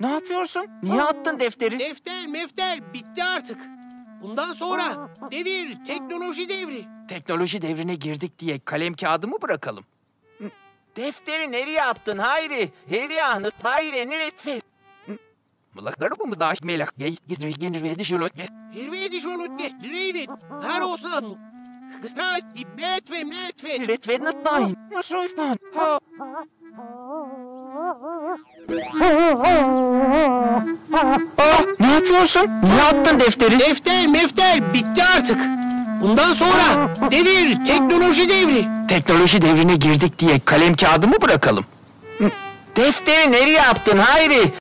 Ne yapıyorsun? Niye attın defteri? Defter mefter bitti artık. Bundan sonra devir teknoloji devri. Teknoloji devrine girdik diye kalem kağıdı mı bırakalım? Defteri nereye attın Hayri? Heriyanı Hayri nereye? Mılakları mı dahi melak? Hirve edişonut drivet. Her olsan. Kısrat ibret ve mlet. Retve natnahin. Nasıl ifan? Ne yapıyorsun? Niye attın defteri? Defter mefter bitti artık. Bundan sonra devir teknoloji devri. Teknoloji devrine girdik diye kalem kağıdı mı bırakalım? Defteri nereye attın Hayri?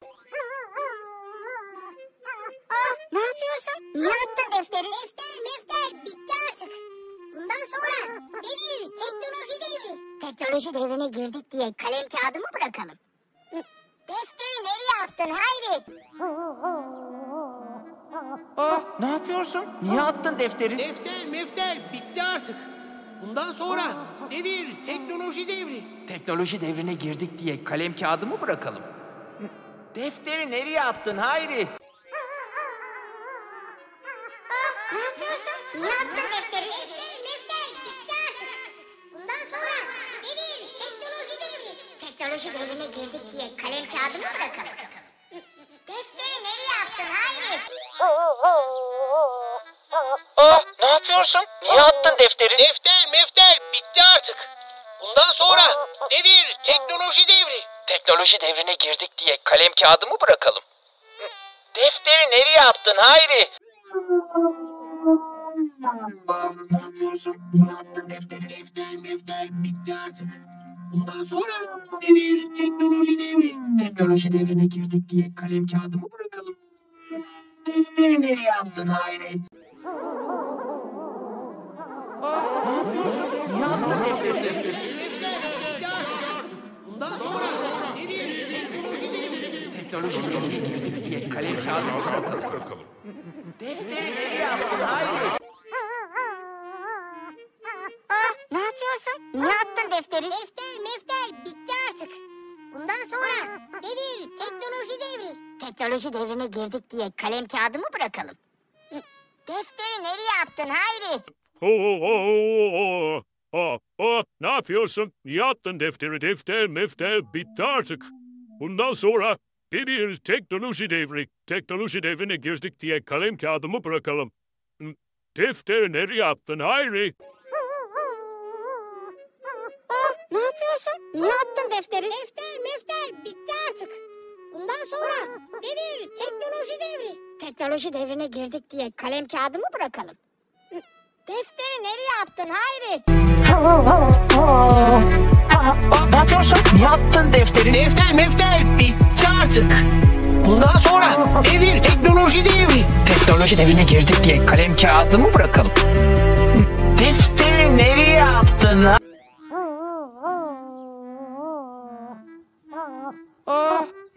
Ne yapıyorsun? Niye attın defteri? Defter mefter bitti artık. Bundan sonra devir teknoloji devri. Teknoloji devrine girdik diye kalem kağıdı mı bırakalım? Defteri nereye attın Hayri? Ne yapıyorsun? Niye attın defteri? Defter mefter bitti artık. Bundan sonra devir teknoloji devri. Teknoloji devrine girdik diye kalem kağıdı mı bırakalım? Defteri nereye attın Hayri? Ne yapıyorsun? Niye attın defteri? Defter mefter bitti artık. Bundan sonra devir teknoloji devri. Teknoloji devrine girdik diye kalem kağıdı mı bırakalım? Defteri nereye attın Hayri? Ne yapıyorsun? Niye attın defteri? Defter mefter bitti artık. Bundan sonra devir teknoloji devri. Teknoloji devrine girdik diye kalem kağıdı mı bırakalım? Defteri nereye attın Hayri? Ne yapıyorsun? Niye attın defteri? Defter mefter bitti artık. Bundan sonra devir teknoloji devri. Teknoloji devrine girdik diye kalem kağıdı mı bırakalım? Defteri nereye attın Hayri? Ne yapıyorsun? Niye attın defteri? Bitti artık. Bundan sonra devir teknoloji devri. Teknoloji devrine girdik diye kalem kağıdı mı bırakalım? Defteri nereye attın Hayri? Ne yapıyorsun? Niye attın defteri? Defter mefter bitti artık. Bundan sonra devir teknoloji devri. Teknoloji devrine girdik diye kalem kağıdı mı bırakalım? Defteri nereye attın Hayri? Ne yapıyorsun? Niye attın defteri? Defter mefter bitti artık. Bundan sonra devir teknoloji devri. Teknoloji devrine girdik diye kalem kağıdımı bırakalım. Defteri nereye attın Hayri? Ne yapıyorsun? Niye attın defteri? Defter mefter bitti artık. Bundan sonra devir teknoloji devri. Teknoloji devrine girdik diye kalem kağıdı mı bırakalım? Defteri nereye attın Hayri? Ne yapıyorsun? Niye attın defteri? Defter mefter bitti artık. Bundan sonra devir teknoloji devri. Teknoloji devrine girdik diye kalem kağıdı mı bırakalım? Defteri nereye attın?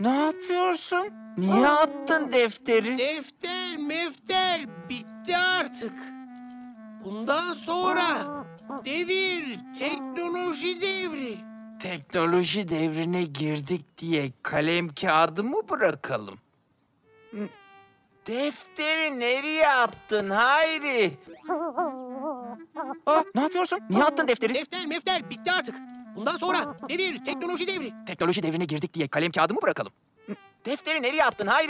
Ne yapıyorsun? Niye attın defteri? Defter mefter bitti artık. Bundan sonra devir teknoloji devri. Teknoloji devrine girdik diye kalem kağıdı mı bırakalım? Defteri nereye attın Hayri? Ne yapıyorsun? Niye attın defteri? Defter mefter bitti artık. Bundan sonra devir teknoloji devri. Teknoloji devrine girdik diye kalem kağıdı mı bırakalım? Defteri nereye attın Hayri?